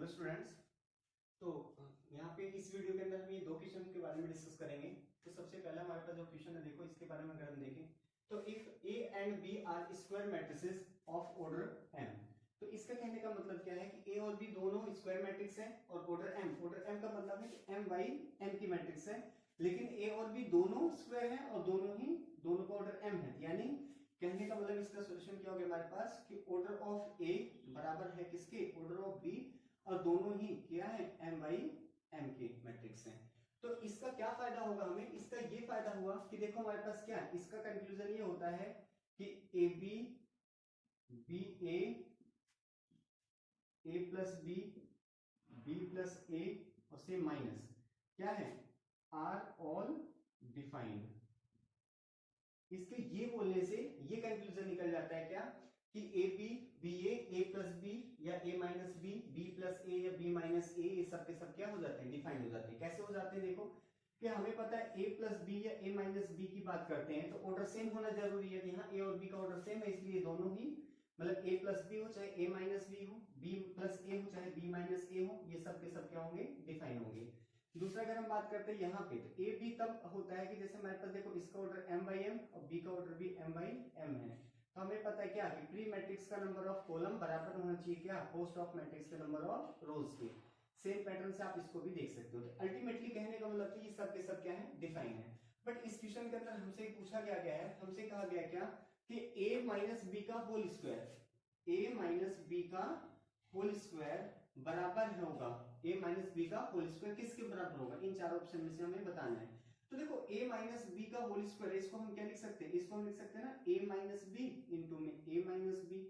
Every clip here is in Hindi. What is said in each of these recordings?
Hello students. तो यहाँ पे इस वीडियो के अंदर हम ये दो क्वेश्चन के बारे में डिस्कस करेंगे। तो सबसे पहला हमारे पास जो क्वेश्चन है, देखो इसके बारे में अगर हम देखें तो if A and B are square matrices of order M. तो इसका कहने का मतलब क्या है कि ए और बी दोनों स्क्वायर मैट्रिक्स हैं और ऑर्डर एम का मतलब है कि एम बाई एम की मैट्रिक्स है, लेकिन ए और बी दोनों स्क्वायर हैं और दोनों का ऑर्डर एम है। यानी कहने का मतलब इसका सॉल्यूशन क्या हो गया हमारे पास कि ऑर्डर ऑफ ए बराबर है किसके, ऑर्डर ऑफ बी, और दोनों ही क्या है एम बाई एम के मैट्रिक्स हैं। तो इसका क्या फायदा होगा हमें, इसका ये फायदा हुआ कि देखो हमारे पास क्या है, इसका कंक्लूजन ये होता है कि A B, B A plus B, B plus A और से माइनस क्या है आर ऑल डिफाइंड। इसके ये बोलने से ये कंक्लूजन निकल जाता है क्या कि A B, B A plus B या A minus B, B plus A या बी माइनस ए, ये सब के सब क्या हो जाते हैं, डिफाइन हो जाते हैं। कैसे हो जाते हैं, देखो कि हमें पता है ए प्लस बी या ए माइनस बी की बात करते हैं तो ऑर्डर सेम होना जरूरी है। यहाँ ए और बी का ऑर्डर सेम है, इसलिए दोनों ही मतलब ए प्लस बी हो चाहे ए माइनस बी हो, बी प्लस ए हो चाहे बी माइनस ए हो, ये सब के सब क्या होंगे, डिफाइन होंगे। दूसरा अगर हम बात करते हैं यहाँ पे तो ए बी तब होता है कि जैसे हमारे पास देखो इसका ऑर्डर एम बाई एम और बी का ऑर्डर भी एम बाई एम है। तो हमें पता है क्या कि प्री मैट्रिक्स का नंबर ऑफ कॉलम बराबर होना चाहिए क्या, पोस्ट ऑफ मैट्रिक्स के नंबर ऑफ रोज के। सेम पैटर्न से आप इसको भी देख सकते हो। तो अल्टीमेटली कहने का मतलब ये सब के सब क्या है, डिफाइन है। बट इस क्वेश्चन के अंदर हमसे पूछा गया है, हमसे कहा गया क्या कि ए माइनस बी का होल स्क्वायर, ए माइनस बी का होल स्क्वायर बराबर होगा a माइनस बी का होल स्क्वायर किसके बराबर होगा, इन चार ऑप्शन में से हमें बताना है। तो देखो a माइनस बी का होल स्क्वायर, इसको हम क्या लिख सकते हैं, इसको हम लिख सकते हैं ना a माइनस बी इंटू में a minus B,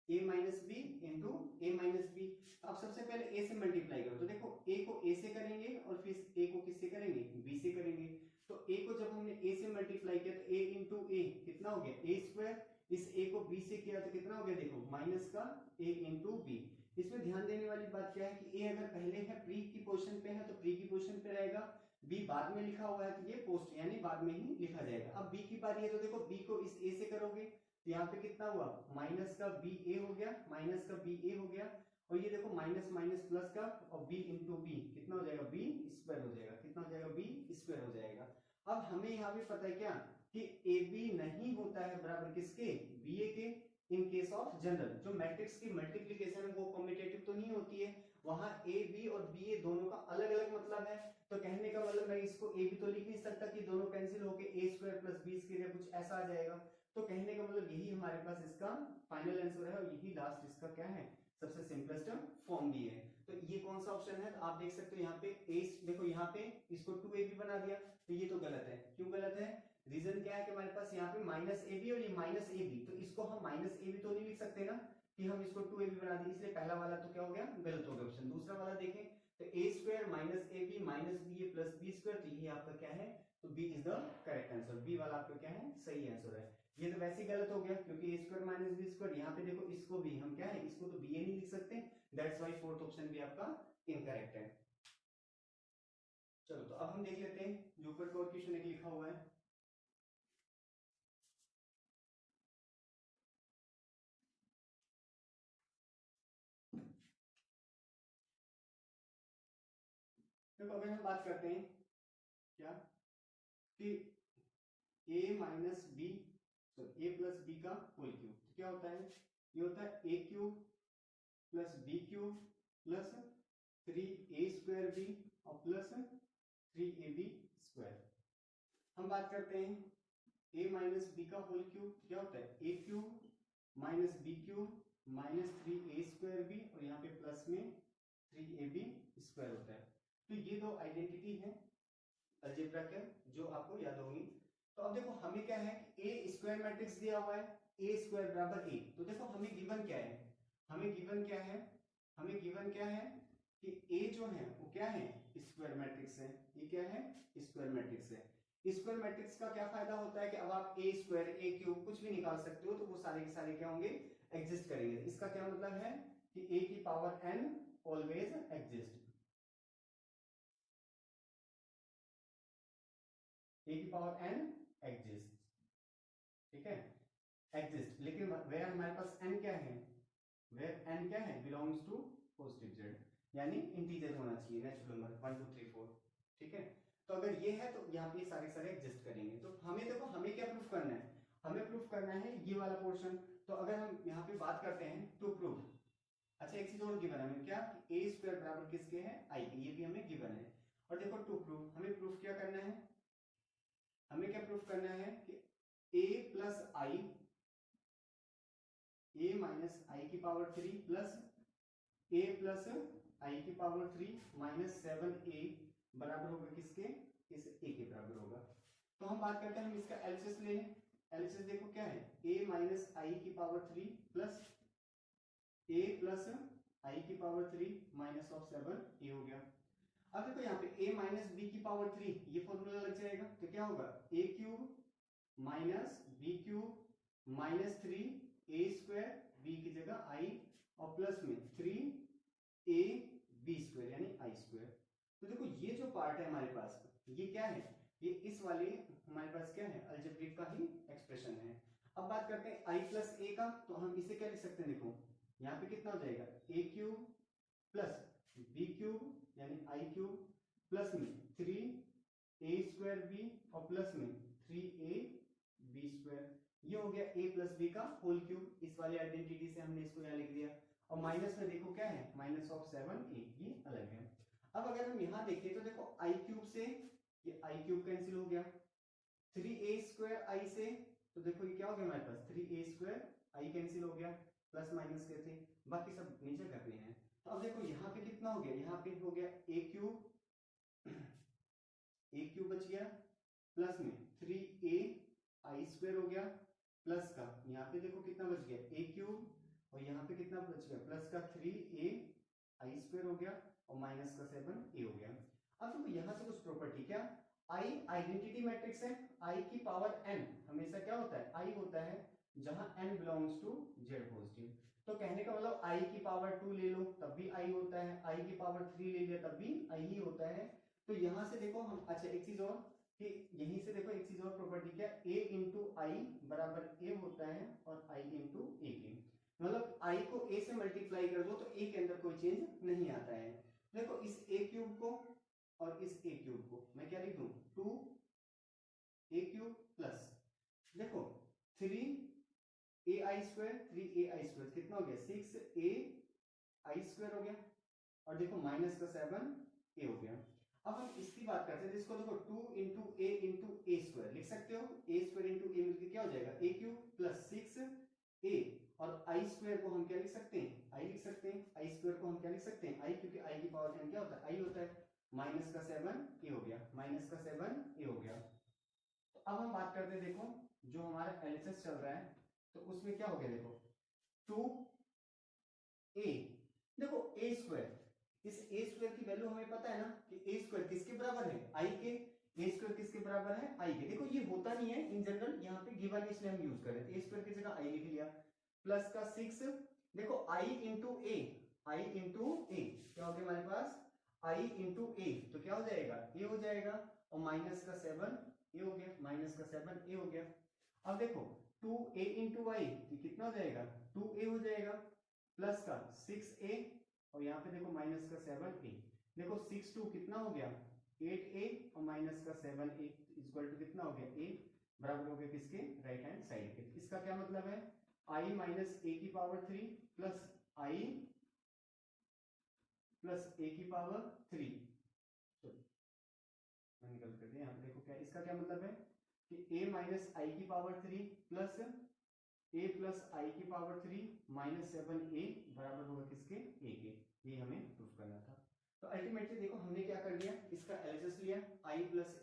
a minus B into a minus B. अब सबसे पहले a से मल्टीप्लाई करो, तो देखो a को a से करेंगे और फिर a को किससे करेंगे, b से करेंगे। तो a को जब हमने a से मल्टीप्लाई किया तो a इंटू a कितना हो गया a स्क्वायर, इस a को b से किया तो कितना हो गया, देखो माइनस का a इंटू बी। इसमें ध्यान देने वाली बात क्या है कि ए अगर पहले है प्री की पोजीशन पे है तो प्री की पोजीशन पे रहेगा, बी बाद में लिखा हुआ है तो ये पोस्ट यानी बाद में ही लिखा जाएगा। अब बी की बारी है तो देखो बी को इस ए से करोगे तो यहाँ पे कितना हुआ, माइनस का बी ए हो गया, माइनस का बी ए हो गया, और ये देखो माइनस माइनस प्लस का और बी इंटू बी कितना हो जाएगा, बी स्क्वायर हो जाएगा, कितना हो जाएगा, बी स्क्वायर हो जाएगा। अब हमें यहाँ पे पता है क्या कि ए बी नहीं होता है बराबर किसके, बी ए के। इन केस ऑफ जनरल जो मैट्रिक्स की मल्टीप्लिकेशन है वो कम्यूटेटिव तो नहीं होती है, वहां ए बी और बी ए दोनों का अलग अलग मतलब है। तो कहने का मतलब मैं इसको ए बी तो लिख नहीं सकता कि दोनों कैंसिल होके ए स्क्वायर प्लस बी स्क्वायर या कुछ ऐसा आ जाएगा। तो कहने का मतलब यही हमारे पास इसका फाइनल आंसर है और यही लास्ट इसका क्या है, सबसे सिंपलेस्ट फॉर्म भी है। तो ये कौन सा ऑप्शन है, तो आप देख सकते हो यहाँ पे ए, देखो यहाँ पे इसको 2ab बना दिया तो ये तो गलत है। क्यों गलत है, रीजन क्या है कि हमारे पास यहाँ पे माइनस ए बी और ये माइनस ए बी, तो इसको हम माइनस ए बी तो नहीं लिख सकते ना कि हम इसको 2ab बना दें, इसलिए पहला वाला तो क्या हो गया, गलत हो गया ऑप्शन। दूसरा वाला देखें तो A square minus A B minus B A plus B square, तो ये आपका क्या है, तो B is the correct answer, B वाला आपका क्या है, सही आंसर है। ये तो वैसे ही गलत हो गया क्योंकि ए स्क्वायर माइनस बी स्क्वायर, यहाँ पे देखो इसको भी हम क्या है, इसको तो बी ए नहीं लिख सकते, दैट्स व्हाई फोर्थ ऑप्शन भी आपका इनकरेक्ट है। चलो तो अब हम देख लेते हैं जो ऊपर का क्वेश्चन एक लिखा हुआ है। देखो अगर हम बात करते हैं क्या कि a minus B, A plus B का होल क्यूब, तो क्या होता है, ये होता है A cube plus B cube plus 3a square B और प्लस 3ab स्क्वायर। हम बात करते हैं a माइनस बी का होल क्यूब, क्या होता है A cube minus B cube minus 3a square B और यहाँ पे प्लस में 3ab स्क्वायर होता है। तो ये दो आइडेंटिटी है अलजेब्रा के जो आपको याद होंगी। तो अब देखो हमें क्या है, ए स्क्वायर मैट्रिक्स दिया हुआ है, ए स्क्वायर बराबर ए। तो देखो हमें गिवन क्या है, हमें गिवन क्या है, हमें गिवन क्या है कि ए जो है वो क्या है, स्क्वायर मैट्रिक्स है। ये क्या है, स्क्वायर मैट्रिक्स है। स्क्वायर मैट्रिक्स का क्या फायदा होता है कि अब आप ए स्क्वायर ए क्यूब कुछ भी निकाल सकते हो तो वो सारे के सारे क्या होंगे, एग्जिस्ट करेंगे। इसका क्या मतलब है कि ए की पावर एन ऑलवेज एग्जिस्ट, ए की पावर एन एग्जिस्ट, ठीक है, एग्जिस्ट। लेकिन वेयर हमारे पास एन क्या है, वेयर एन क्या है, बिलोंग्स टू पॉजिटिव जेड। यानी इंटीजर होना चाहिए, नेचुरल नंबर 1 2 3 4। ठीक है, तो अगर ये है तो यहाँ पे सारे सारे एडजस्ट करेंगे। तो हमें देखो हमें क्या प्रूफ करना है, हमें प्रूफ करना है ये वाला पोर्शन। तो अगर हम यहाँ पे बात करते हैं टू प्रूफ, अच्छा एक चीज और गिवन है हमें, क्या ए स्क्वायर बराबर किसके है, आई के, ये भी हमें गिवन है। और देखो टू प्रूफ, हमें प्रूफ क्या करना है, हमें क्या प्रूफ करना है कि ए प्लस आई, ए माइनस आई की पावर 3 प्लस ए प्लस आई की पावर 3 माइनस 7a बराबर होगा किसके, इस a के बराबर होगा। तो हम बात करते हैं, हम इसका एलसीएस ले लें। एलसीएस देखो क्या है, a माइनस आई की पावर 3 प्लस a प्लस आई की पावर 3 माइनस ऑफ 7a हो गया। अब देखो यहाँ पे a माइनस बी की पावर 3, ये फॉर्मूला लग जाएगा, तो क्या होगा a cube minus B cube minus 3a square, b की जगह i, और प्लस में 3a b स्क्वायर यानी आई स्क्वायर। तो देखो ये जो पार्ट है हमारे पास, ये क्या है, ये इस वाले हमारे पास क्या है, अलजेब्रिक का ही एक्सप्रेशन है। अब बात करते हैं i प्लस ए का, तो हम इसे क्या लिख सकते हैं, देखो यहाँ पे कितना हो जाएगा, a cube plus b cube यानी आई क्यूब प्लस में 3a स्क्वायर b और प्लस में 3a b स्क्वायर, ये हो गया a प्लस बी का होल क्यूब। इस वाली आइडेंटिटी से हमने इसको यहाँ लिख दिया। और माइनस में देखो क्या है, माइनस ऑफ 7a, ये अलग है। अब अगर हम यहाँ देखें तो देखो i क्यूब से ये i क्यूब कैंसिल हो गया, 3a स्क्वायर i से, तो देखो ये क्या हो गया हमारे पास, 3a स्क्वायर i कैंसिल हो गया, प्लस माइनस के थे, बाकी सब नीचे करने हैं। तो अब देखो यहाँ पे कितना हो गया, यहाँ पे हो गया a क्यूब बच गया, प्लस में 3a i स्क्वायर हो गया, प्लस का यहाँ पे देखो कितना बच गया a क्यूब, और यहाँ पे कितना बच गया, प्लस का 3a i स्क्वायर हो गया, और माइनस का 7a हो गया। अब देखो यहाँ से कुछ प्रॉपर्टी, क्या i आइडेंटिटी मैट्रिक्स है, i की पावर n हमेशा क्या होता है, i होता है जहां n belongs to z positive. तो कहने का मतलब i की पावर 2 ले लो तब भी i होता है, i की पावर 3 ले लिया तब भी i ही होता है। तो यहां से देखो हम, अच्छा एक चीज और कि यहीं से देखो एक चीज और प्रॉपर्टी, क्या a इंटू आई बराबर a होता है और i इंटू a के, मतलब i को a से मल्टीप्लाई कर दो तो a के अंदर कोई चेंज नहीं आता है। देखो इस a क्यूब को और इस a क्यूब को मैं क्या लिख दूं, 2a क्यूब प्लस देखो 3ai स्क्वायर, 3ai स्क्वायर कितना हो गया, 6ai स्क्वायर हो गया, और देखो माइनस का 7a हो गया। अब हम इसकी बात करते हैं, जिसको देखो 2 इंटू a स्क्वायर लिख सकते हो, a स्क्वायर इंटू a मिलकर क्या हो जाएगा, a क्यूब प्लस 6a, और i स्क्वायर को हम क्या लिख सकते हैं, i लिख सकते हैं, i स्क्वायर को हम क्या लिख सकते हैं, i, क्योंकि i की पावर 10 क्या होता है, i होता है, माइनस का 7a हो गया, माइनस का 7a हो गया। तो अब हम बात करते हैं, देखो जो हमारा एलएचएस चल रहा है तो उसमें क्या हो गया, देखो 2a, देखो a स्क्वायर, इस a स्क्वायर की वैल्यू हमें पता है ना कि a स्क्वायर किसके बराबर है, i के, a स्क्वायर किसके बराबर है, i के। देखो ये होता नहीं है इन जनरल, यहाँ पे गिवन है इसलिए हम यूज कर रहे थे, a स्क्वायर की जगह i लिख लिया, प्लस का 6, देखो i into a, i into a क्या हो गया हमारे पास, i इंटू a, तो क्या हो जाएगा, a हो जाएगा, और माइनस का 7a हो गया, माइनस का 7a हो गया। अब देखो 2a इंटू y कितना हो जाएगा, 2a हो जाएगा, प्लस का 6a, और यहाँ पे देखो माइनस का 7a, देखो 6 2 कितना हो गया, 8a, और माइनस का 7a इक्वल टू कितना हो गया, a बराबर हो गया किसके, राइट हैंड साइड के। इसका क्या मतलब है, i माइनस a की power 3 plus i plus a की पावर 3, मैं निकल कर दिया, यहाँ पे देखो क्या, इसका क्या मतलब है कि a माइनस आई की पावर 3 प्लस a प्लस आई की पावर 3 माइनस 7a बराबर होगा किसके, a के। ये हमें प्रूफ करना था। तो अल्टीमेटली देखो हमने क्या कर लिया, इसका एलएचएस लिया, i प्लस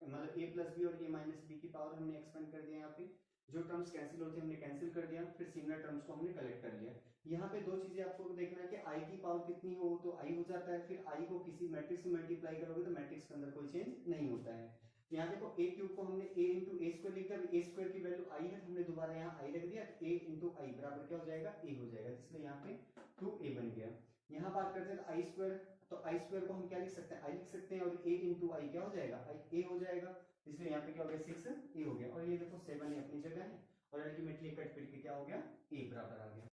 मतलब a प्लस बी और a माइनस बी की पावर हमने एक्सपेंड कर दिया, यहाँ पे जो टर्म्स कैंसिल होते हैं हमने कैंसिल कर दिया, फिर सिमिलर टर्म्स को हमने कलेक्ट कर लिया। यहाँ पे दो चीजें आपको देखना है कि i की पावर कितनी हो तो i हो जाता है, फिर i को किसी मैट्रिक्स से मल्टीप्लाई करोगे तो मैट्रिक्स के अंदर कोई चेंज नहीं होता है। यहाँ देखो a क्यूब को हमने a इंटू ए स्क्वायर लिख दिया, a स्क्वायर की वैल्यू i है, हमने दोबारा यहाँ i रख दिया, a इंटू आई बराबर क्या हो जाएगा, a हो जाएगा, इसलिए यहाँ पे 2a बन गया। यहाँ बात करते हैं आई स्क्वायर, तो आई स्क्वायर को हम क्या लिख सकते हैं, i लिख सकते हैं, और a इंटू आई क्या हो जाएगा, a हो जाएगा, इसलिए यहाँ पे क्या हो गया, 6a हो गया, और ये देखो 7 अपनी जगह है, और अल्टीमेटली कट पिट के क्या हो गया, a बराबर आ गया।